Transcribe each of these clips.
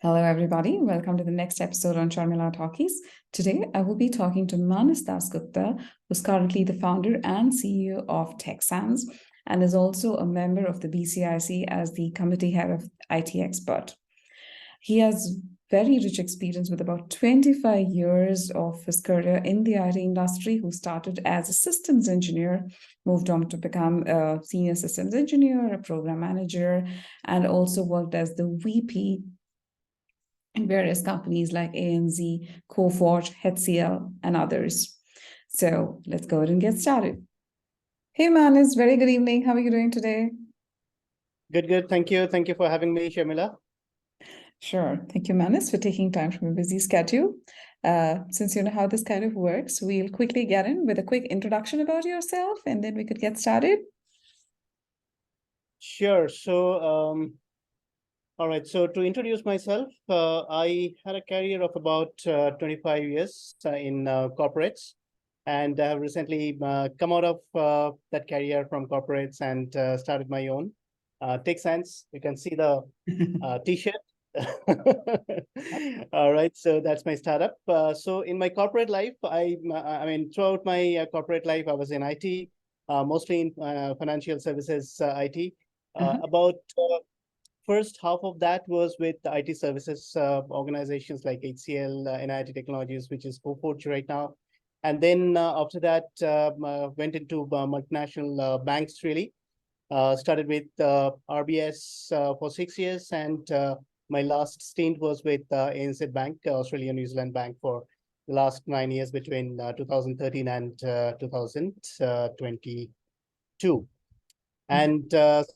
Hello, everybody. Welcome to the next episode on Sharmila Talkies. Today, I will be talking to Manas Dasgupta, who's currently the founder and CEO of Teksands and is also a member of the BCIC as the committee head of IT expert. He has very rich experience with about 25 years of his career in the IT industry, who started as a systems engineer, moved on to become a senior systems engineer, a program manager, and also worked as the VP in various companies like ANZ, Coforge, HCL, and others. So let's go ahead and get started. Hey, Manis, very good evening. How are you doing today? Good. Thank you. Thank you for having me, Sharmila. Sure. Thank you, Manis, for taking time from a busy schedule. Since you know how this kind of works, we'll quickly get in with a quick introduction about yourself, and then we could get started. Sure. All right. So to introduce myself, I had a career of about 25 years in corporates, and I have recently come out of that career from corporates and started my own Teksands. You can see the T-shirt. All right, so that's my startup. So in my corporate life, I mean, throughout my corporate life, I was in IT, mostly in financial services IT. About first half of that was with the IT services organizations like HCL, NIT Technologies, which is Coforge right now. And then after that, went into multinational banks, really. Started with RBS for 6 years, and my last stint was with ANZ Bank, Australia New Zealand Bank, for the last 9 years between 2013 and 2022. And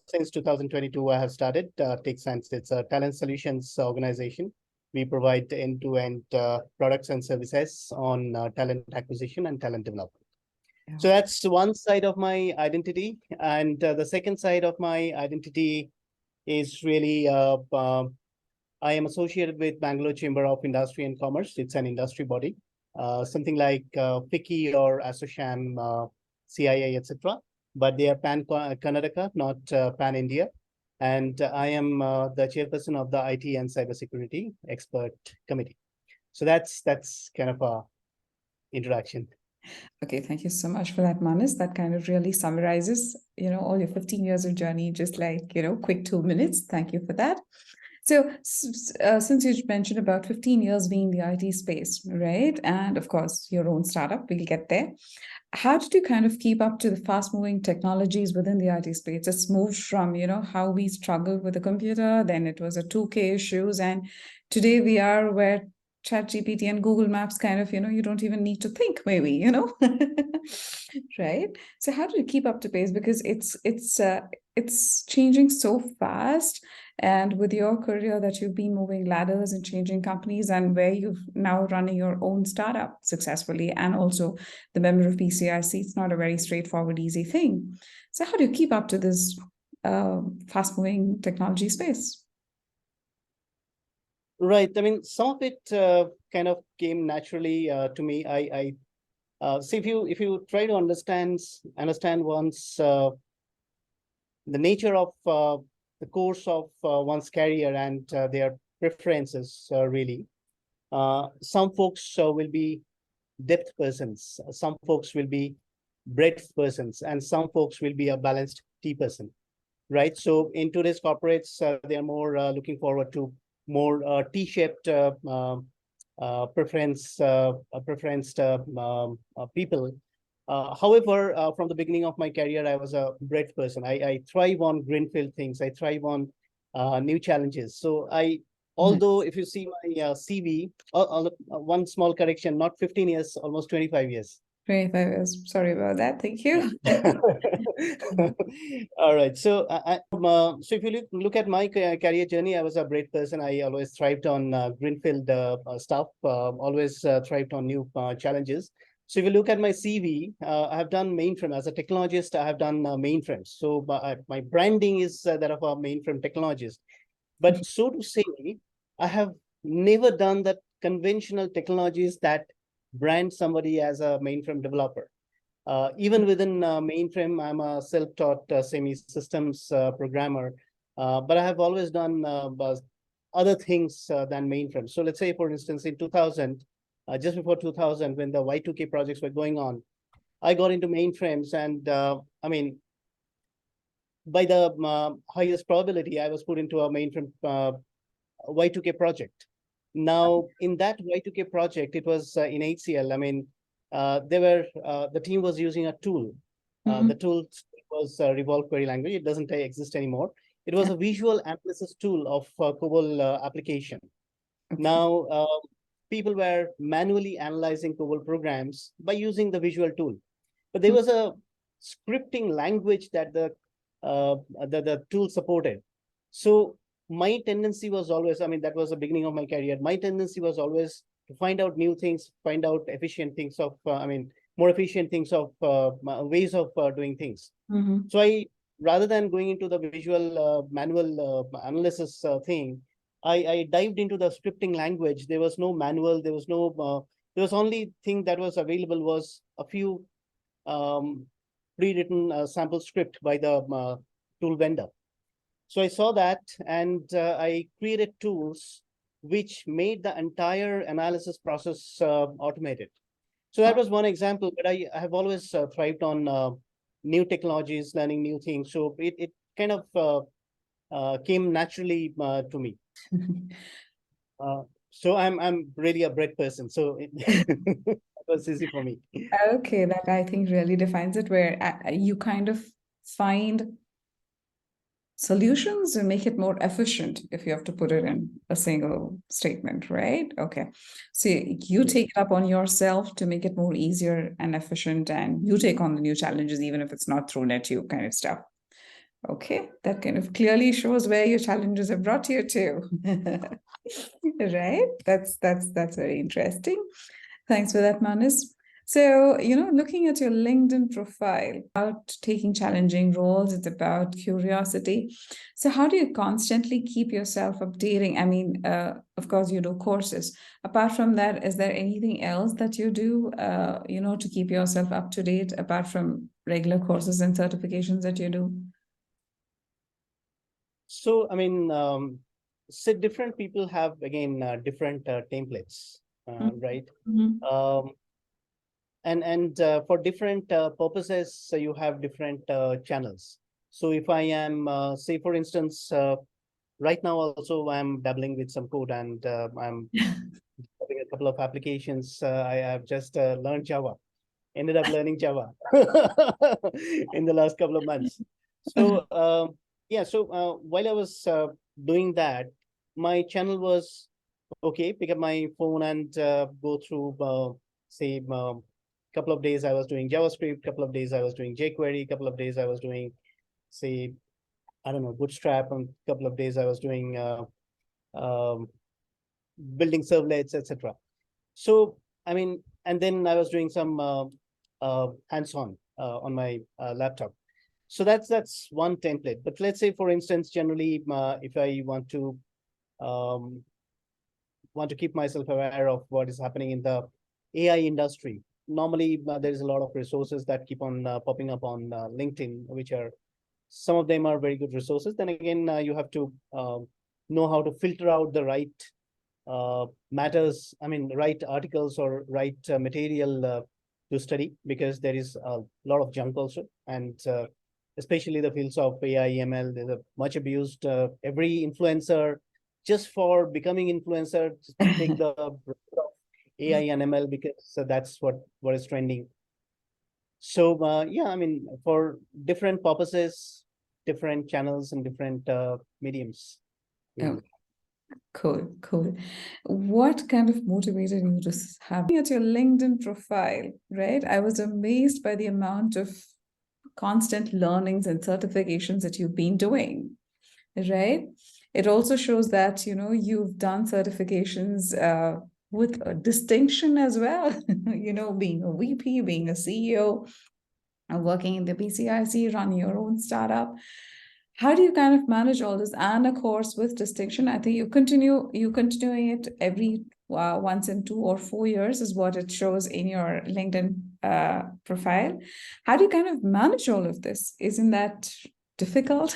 since 2022, I have started Teksands. It's a talent solutions organization. We provide end-to-end products and services on talent acquisition and talent development. So that's one side of my identity. And the second side of my identity is really, I am associated with Bangalore Chamber of Industry and Commerce. It's an industry body, something like FICCI or ASSOCHAM, CIA, etc. But they are pan-Karnataka, not pan-India. And I am the chairperson of the IT and cybersecurity expert committee. So that's kind of a introduction. Okay, thank you so much for that, Manas. That kind of really summarizes, all your 15 years of journey, just like, quick 2 minutes. Thank you for that. So since you mentioned about 15 years being the IT space, right? And of course, your own startup, we'll get there. How did you kind of keep up to the fast-moving technologies within the IT space? It's moved from, how we struggled with the computer, then it was a 2K issues, and today we are where ChatGPT and Google Maps kind of, you don't even need to think, maybe, right? So how do you keep up to pace? Because it's changing so fast. And with your career that you've been moving ladders and changing companies, and where you've now running your own startup successfully, and also the member of BCIC, it's not a very straightforward, easy thing. So how do you keep up to this fast-moving technology space? Right. I mean, some of it kind of came naturally to me. So if you try to understand one's the nature of the course of one's career and their preferences, really, some folks will be depth persons, some folks will be breadth persons, and some folks will be a balanced T person, right? So in today's corporates, they are more looking forward to more T-shaped preferenced people. However, from the beginning of my career, I was a breadth person. I thrive on greenfield things. I thrive on new challenges. So although if you see my CV, one small correction, not 15 years, almost 25 years. 25 years. Sorry about that. Thank you. All right. So, so if you look at my career journey, I was a great person. I always thrived on greenfield stuff. Always thrived on new challenges. So if you look at my CV, I have done mainframe as a technologist. I have done mainframes. So my branding is that of a mainframe technologist. But so to say, I have never done that conventional technologies that brand somebody as a mainframe developer. Even within mainframe, I'm a self-taught semi-systems programmer, but I have always done other things than mainframes. So let's say, for instance, in 2000, just before 2000, when the Y2K projects were going on, I got into mainframes, and I mean, by the highest probability, I was put into a mainframe Y2K project. Now, in that Y2K project, it was in HCL. I mean, the team was using a tool. The tool was Revolve Query Language. It doesn't exist anymore. It was a visual analysis tool of COBOL application. Okay. Now, people were manually analyzing COBOL programs by using the visual tool. But there was a scripting language that the tool supported. So my tendency was always, I mean, that was the beginning of my career. My tendency was always to find out new things, find out efficient things of, more efficient things of ways of doing things. So rather than going into the visual manual analysis thing, I dived into the scripting language. There was no manual. There was no, there was only thing that was available was a few pre-written sample script by the tool vendor. So I saw that, and I created tools which made the entire analysis process automated. So that was one example, but I have always thrived on new technologies, learning new things. So it kind of came naturally to me. So I'm really a bread person. So that was easy for me. Okay, that I think really defines it, where you kind of find solutions and make it more efficient, if you have to put it in a single statement, right? Okay. So you take it up on yourself to make it more easier and efficient, and you take on the new challenges, even if it's not thrown at you, kind of stuff. Okay, that kind of clearly shows where your challenges have brought you to. Right? That's very interesting. Thanks for that, Manas. So, looking at your LinkedIn profile, about taking challenging roles, it's about curiosity. So how do you constantly keep yourself updating? I mean, of course, you do courses. Apart from that, is there anything else that you do, to keep yourself up to date, apart from regular courses and certifications that you do? So, I mean, so different people have, again, different templates, right? And for different purposes, so you have different channels. So if I am, say, for instance, right now also I'm dabbling with some code, and I'm having a couple of applications. I have just learned Java, ended up learning Java in the last couple of months. So yeah, so while I was doing that, my channel was, okay, pick up my phone and go through, say, couple of days I was doing JavaScript, couple of days I was doing jQuery, couple of days I was doing, say, I don't know, Bootstrap, and couple of days I was doing building servlets, etc. So, I mean, and then I was doing some hands-on on my laptop. So that's one template. But let's say, for instance, generally, if I want to keep myself aware of what is happening in the AI industry, normally there's a lot of resources that keep on popping up on LinkedIn, which are, some of them are very good resources. Then again, you have to know how to filter out the right matters, I mean, right articles or right material to study, because there is a lot of junk also. And especially the fields of AI, ML, there's a much abused, every influencer, just for becoming influencer, just take the AI and ML, because that's what is trending. So yeah, I mean, for different purposes, different channels and different mediums. Oh, cool. What kind of motivated you to have at your LinkedIn profile, right? I was amazed by the amount of constant learnings and certifications that you've been doing, right? It also shows that, you've done certifications with a distinction as well, being a VP, being a CEO, working in the BCIC, running your own startup. How do you kind of manage all this? And of course, with distinction, I think you continuing it every once in 2 or 4 years is what it shows in your LinkedIn profile. How do you kind of manage all of this? Isn't that difficult?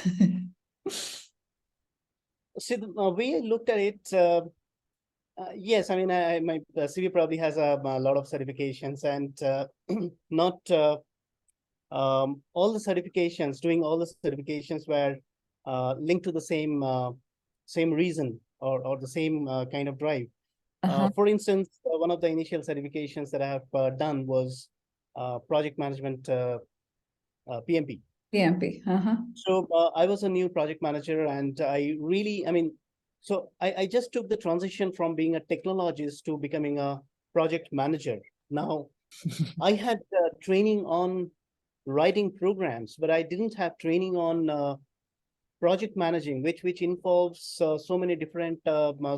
See, the way I looked at it, yes, I mean, my CV probably has a lot of certifications, and not all the certifications, doing all the certifications were linked to the same reason, or the same kind of drive. Uh-huh. For instance, one of the initial certifications that I have done was project management, PMP. PMP. Uh-huh. So I was a new project manager, and I mean, so I just took the transition from being a technologist to becoming a project manager. Now, I had training on writing programs, but I didn't have training on project managing, which involves so many different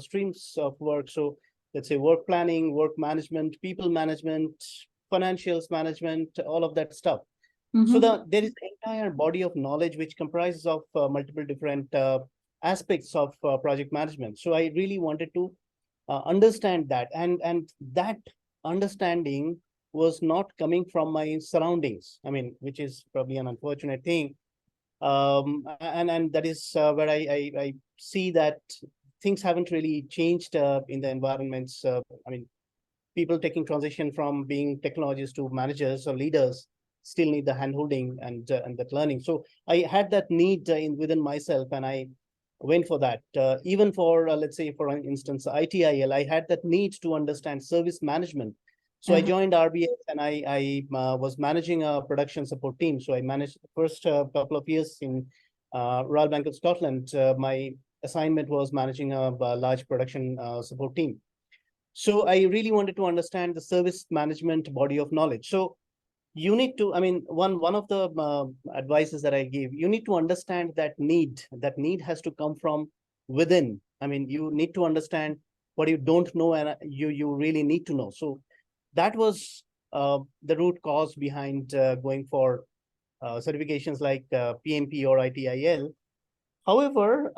streams of work. So let's say work planning, work management, people management, financials management, all of that stuff. So Mm-hmm. there is an entire body of knowledge which comprises of multiple different aspects of project management. So I really wanted to understand that, and that understanding was not coming from my surroundings. I mean, which is probably an unfortunate thing. And that is where I see that things haven't really changed in the environments. I mean, people taking transition from being technologists to managers or leaders still need the handholding and that learning. So I had that need within myself, and I went for that. Even for let's say, for instance, ITIL, I had that need to understand service management. So I Uh-huh. joined RBS, and I was managing a production support team. So I managed the first couple of years in Royal Bank of Scotland. My assignment was managing a large production support team. So I really wanted to understand the service management body of knowledge. So you need to, I mean, one of the advices that I give, you need to understand that need. That need has to come from within. I mean, you need to understand what you don't know, and you really need to know. So that was the root cause behind going for certifications like PMP or ITIL. However,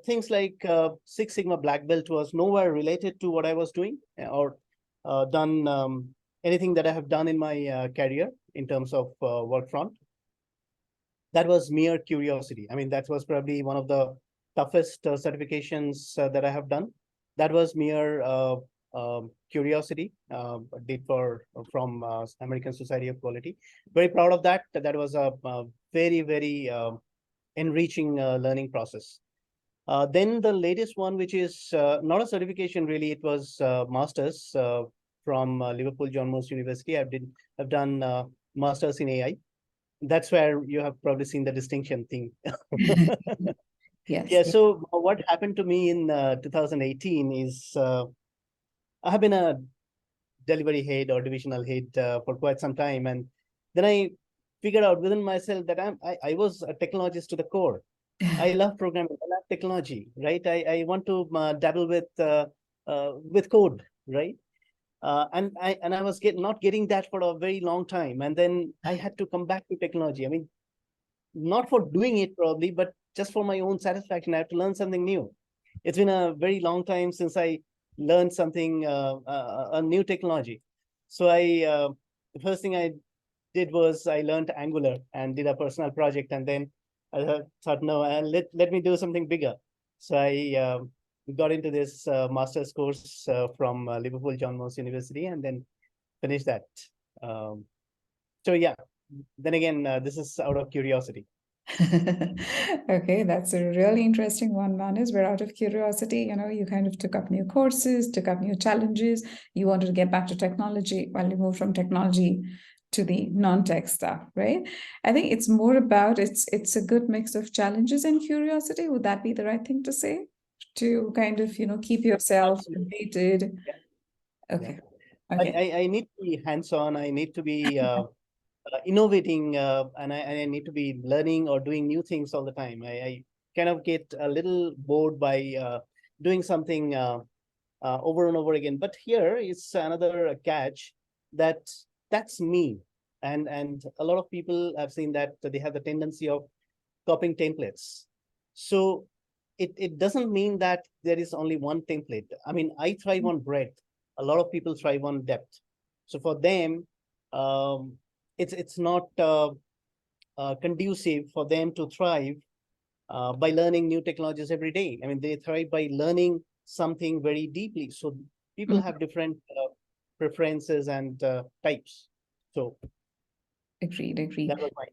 things like Six Sigma Black Belt was nowhere related to what I was doing, or done anything that I have done in my career in terms of work front. That was mere curiosity. I mean, that was probably one of the toughest certifications that I have done. That was mere curiosity. Did for from American Society of Quality. Very proud of that. That was a very enriching learning process. Then the latest one, which is not a certification really, it was masters from Liverpool John Moores University. I've done masters in AI. That's where you have probably seen the distinction thing. Yes. Yeah. So what happened to me in 2018 is I have been a delivery head or divisional head for quite some time, and then I figured out within myself that I was a technologist to the core. I love programming. I love technology, right? I want to dabble with code, right? And I was not getting that for a very long time, and then I had to come back to technology. I mean, not for doing it probably, but just for my own satisfaction. I have to learn something new. It's been a very long time since I learned something, a new technology. So the first thing I did was I learned Angular and did a personal project, and then I thought, no, let me do something bigger. So I got into this master's course from Liverpool John Moores University, and then finished that. Um, so yeah, then again, this is out of curiosity. Okay, that's a really interesting one, Manis. Where out of curiosity, you kind of took up new courses, took up new challenges. You wanted to get back to technology while you moved from technology to the non-tech stuff, right? I think it's more about it's a good mix of challenges and curiosity. Would that be the right thing to say? To kind of, keep yourself Absolutely. updated. Yeah. Yeah. Okay. Okay. I need to be hands-on. I need to be innovating, and I need to be learning or doing new things all the time. I kind of get a little bored by doing something over and over again. But here is another catch, that that's me, and a lot of people have seen that they have the tendency of copying templates. So it doesn't mean that there is only one template. I mean, I thrive on breadth. A lot of people thrive on depth. So for them, um, it's not conducive for them to thrive by learning new technologies every day. I mean, they thrive by learning something very deeply. So people have different preferences and types. So Agreed, that agreed. was my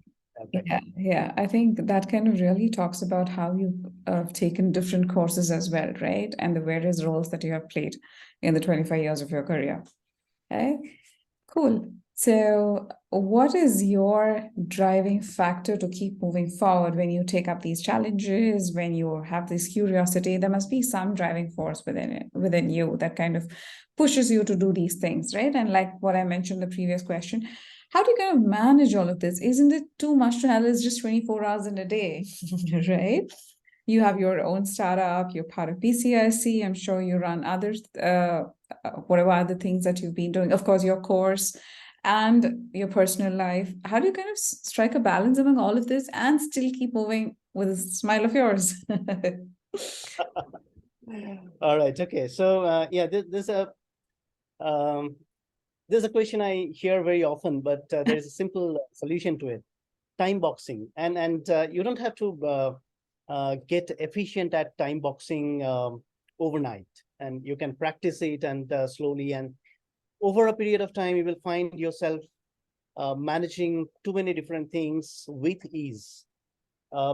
Yeah, background. yeah. I think that kind of really talks about how you've taken different courses as well, right? And the various roles that you have played in the 25 years of your career. Okay, cool. So, what is your driving factor to keep moving forward when you take up these challenges, when you have this curiosity? There must be some driving force within you that kind of pushes you to do these things, right? And like what I mentioned in the previous question, how do you kind of manage all of this? Isn't it too much to handle? It's just 24 hours in a day, right? You have your own startup, you're part of BCIC, I'm sure you run others, whatever other things that you've been doing, of course, your course and your personal life. How do you kind of strike a balance among all of this and still keep moving with a smile of yours? All right. Okay. So yeah, um, there's a question I hear very often, but there is a simple solution to it: time boxing. And you don't have to get efficient at time boxing overnight, and you can practice it and slowly. And over a period of time, you will find yourself managing too many different things with ease.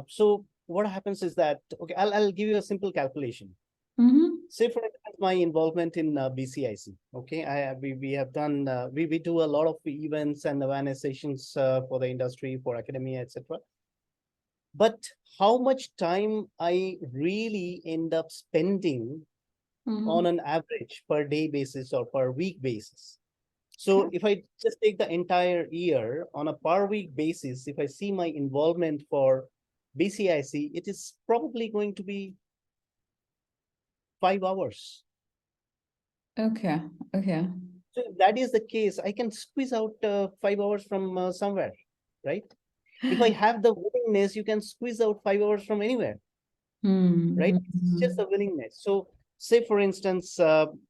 So what happens is that, okay, I'll give you a simple calculation. Mm-hmm. Say for instance, my involvement in BCIC. Okay, we have done we do a lot of events and awareness sessions for the industry, for academia, etc. But how much time I really end up spending Mm-hmm. on an average per day basis or per week basis? Okay. So if I just take the entire year on a per week basis, if I see my involvement for BCIC, it is probably going to be 5 hours. Okay. Okay. So if that is the case, I can squeeze out 5 hours from somewhere, right? If I have the willingness, you can squeeze out 5 hours from anywhere, right? It's just Mm-hmm. a willingness. So say, for instance,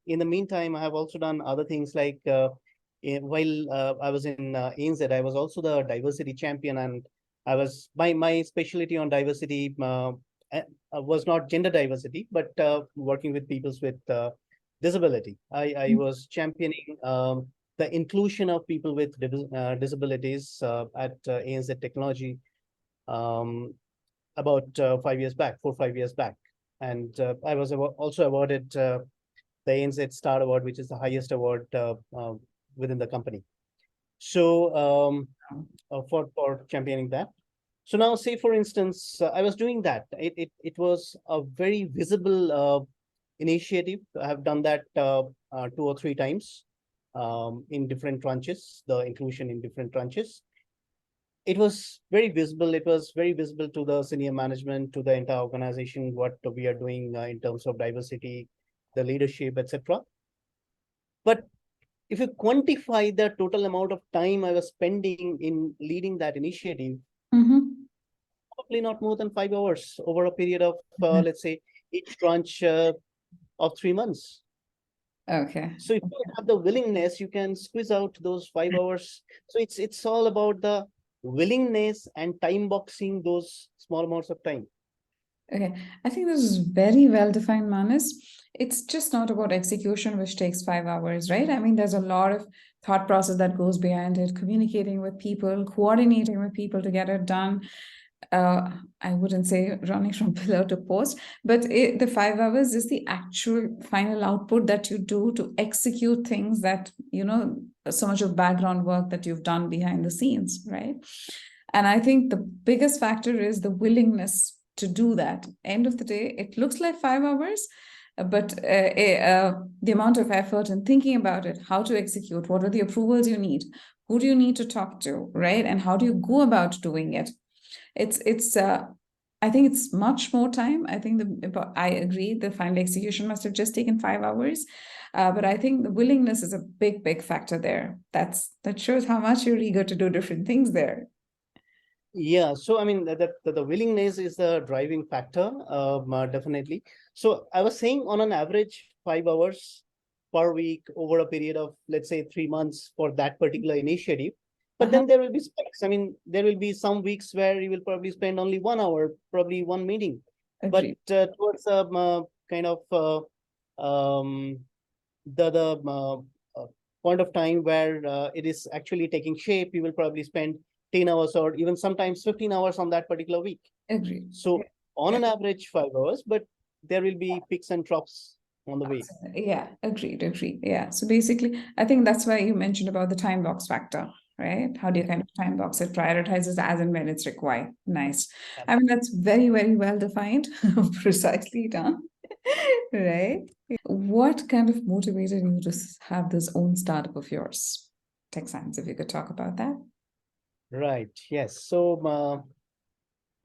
in the meantime, I have also done other things like while I was in ANZ, I was also the diversity champion, and I was my specialty on diversity was not gender diversity, but working with peoples with disability. I was championing the inclusion of people with disabilities at ANZ Technology um, about 5 years back, 5 years back. And I was also awarded the ANZ Star Award, which is the highest award within the company. So for championing that. So now, say for instance, I was doing that. It was a very visible initiative. I have done that 2 or 3 times in different tranches. The inclusion in different tranches. It was very visible. It was very visible to the senior management, to the entire organization, what we are doing in terms of diversity, the leadership, etc. But if you quantify the total amount of time I was spending in leading that initiative, Mm-hmm. probably not more than 5 hours over a period of, let's say, each tranche of 3 months. Okay. So if you have the willingness, you can squeeze out those 5 hours. So it's all about the willingness and time boxing those small amounts of time. Okay, I think this is very well defined, Manas. It's just not about execution, which takes 5 hours, right? I mean, there's a lot of thought process that goes behind it, communicating with people, coordinating with people to get it done. I wouldn't say running from pillar to post, but the 5 hours is the actual final output that you do to execute things that, so much of background work that you've done behind the scenes, right? And I think the biggest factor is the willingness to do that. End of the day, it looks like 5 hours, but the amount of effort and thinking about it, how to execute, what are the approvals you need, who do you need to talk to, right? And how do you go about doing it? It's I think it's much more time. I think I agree the final execution must have just taken 5 hours. But I think the willingness is a big factor there. That shows how much you're eager to do different things there. Yeah, so I mean the willingness is the driving factor, definitely. So I was saying on an average 5 hours per week over a period of, let's say, 3 months for that particular initiative. But then there will be spikes. I mean, there will be some weeks where you will probably spend only 1 hour, probably one meeting. Agreed. But towards kind of the point of time where it is actually taking shape, you will probably spend 10 hours or even sometimes 15 hours on that particular week. Agreed. So on an average 5 hours, but there will be peaks and troughs on the way. Yeah, agreed. Yeah. So basically, I think that's why you mentioned about the time box factor, right? How do you kind of time box it? Prioritizes as and when it's required. Nice. I mean, that's very, very well defined, precisely done, right? What kind of motivated you to have this own startup of yours, Teksands, if you could talk about that? Right. Yes. So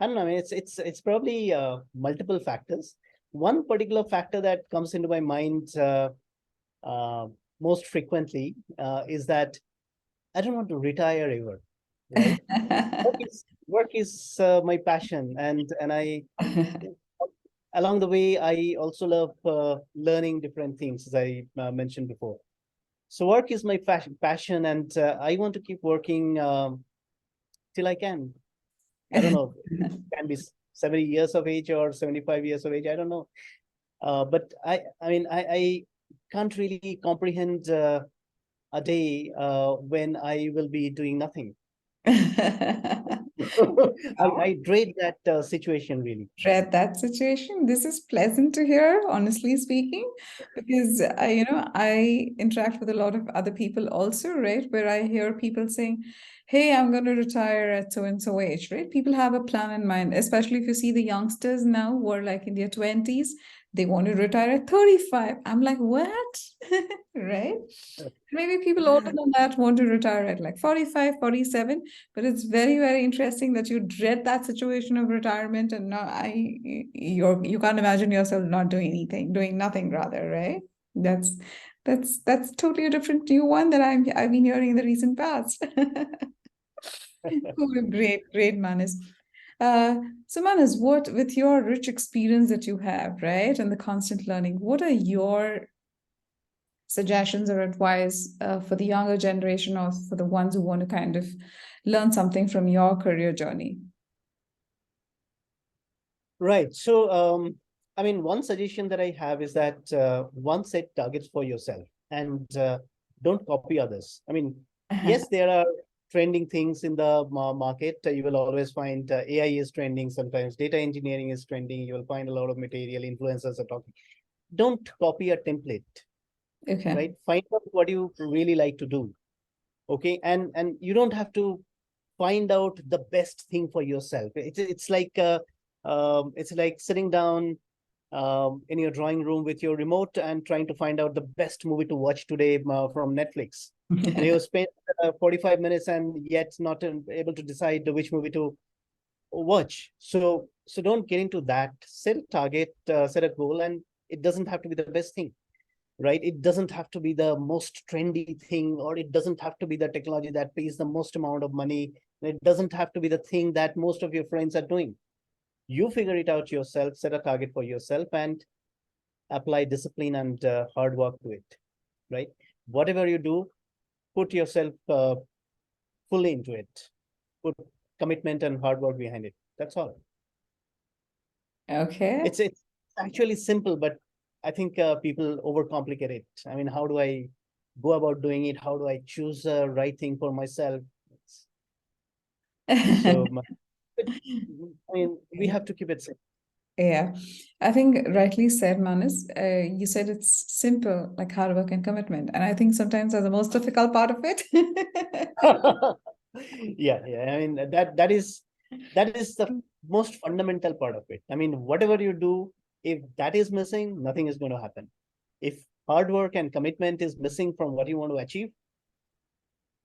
I don't know. I mean, it's probably multiple factors. One particular factor that comes into my mind uh, most frequently is that I don't want to retire ever. Right. Work is my passion, and I along the way I also love learning different things, as I mentioned before. So work is my passion, and I want to keep working till I can. I don't know. It can be 70 years of age or 75 years of age. I don't know. But I mean, I can't really comprehend a day when I will be doing nothing. I dread that situation really. Dread that situation. This is pleasant to hear, honestly speaking, because I interact with a lot of other people also, right? Where I hear people saying, "Hey, I'm going to retire at so and so age," right? People have a plan in mind, especially if you see the youngsters now who are like in their 20s, they want to retire at 35. I'm like, what? Right? Maybe people older than that want to retire at like 45, 47. But it's very, very interesting that you dread that situation of retirement, and now you can't imagine yourself not doing anything, doing nothing rather, right? That's that's totally a different new one that I've been hearing in the recent past. Cool, great, Manis. So Manis, what with your rich experience that you have, right, and the constant learning, what are your suggestions or advice for the younger generation or for the ones who want to kind of learn something from your career journey? Right. So, I mean, one suggestion that I have is that one, set targets for yourself and don't copy others. I mean, yes, there are trending things in the market. You will always find AI is trending. Sometimes data engineering is trending. You will find a lot of material, influencers are talking. Don't copy a template, Okay. right? Find out what you really like to do. Okay. And you don't have to find out the best thing for yourself. It's like sitting down in your drawing room with your remote and trying to find out the best movie to watch today from Netflix. And you spend 45 minutes and yet not able to decide which movie to watch. So don't get into that. Set a target, set a goal, and it doesn't have to be the best thing, right? It doesn't have to be the most trendy thing, or it doesn't have to be the technology that pays the most amount of money. It doesn't have to be the thing that most of your friends are doing. You figure it out yourself, set a target for yourself, and apply discipline and hard work to it, right? Whatever you do, put yourself fully into it. Put commitment and hard work behind it. That's all. Okay. It's actually simple, but I think people overcomplicate it. I mean, how do I go about doing it? How do I choose the right thing for myself? So, I mean, we have to keep it simple. Yeah, I think rightly said, Manis. You said it's simple, like hard work and commitment. And I think sometimes that's the most difficult part of it. Yeah. I mean, that is the most fundamental part of it. I mean, whatever you do, if that is missing, nothing is going to happen. If hard work and commitment is missing from what you want to achieve,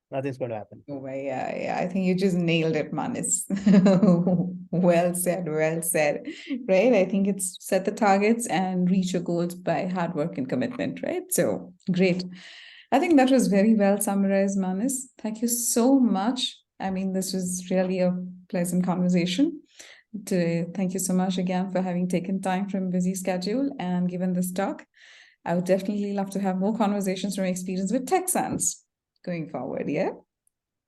nothing's going to happen. Oh, yeah. I think you just nailed it, Manis. Well said, well said. Right? I think it's set the targets and reach your goals by hard work and commitment, right? So great. I think that was very well summarized, Manis. Thank you so much. I mean, this was really a pleasant conversation. Thank you so much again for having taken time from a busy schedule and given this talk. I would definitely love to have more conversations from experience with Teksands going forward. Yeah.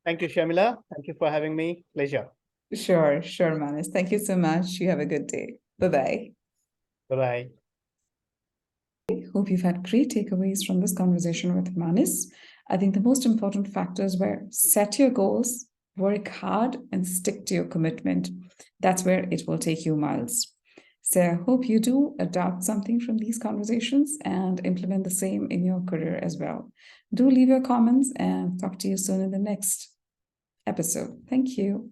Thank you, Sharmila. Thank you for having me. Pleasure. Sure, Manis. Thank you so much. You have a good day. Bye-bye. Bye-bye. Hope you've had great takeaways from this conversation with Manis. I think the most important factors were set your goals, work hard, and stick to your commitment. That's where it will take you miles. So I hope you do adopt something from these conversations and implement the same in your career as well. Do leave your comments and talk to you soon in the next episode. Thank you.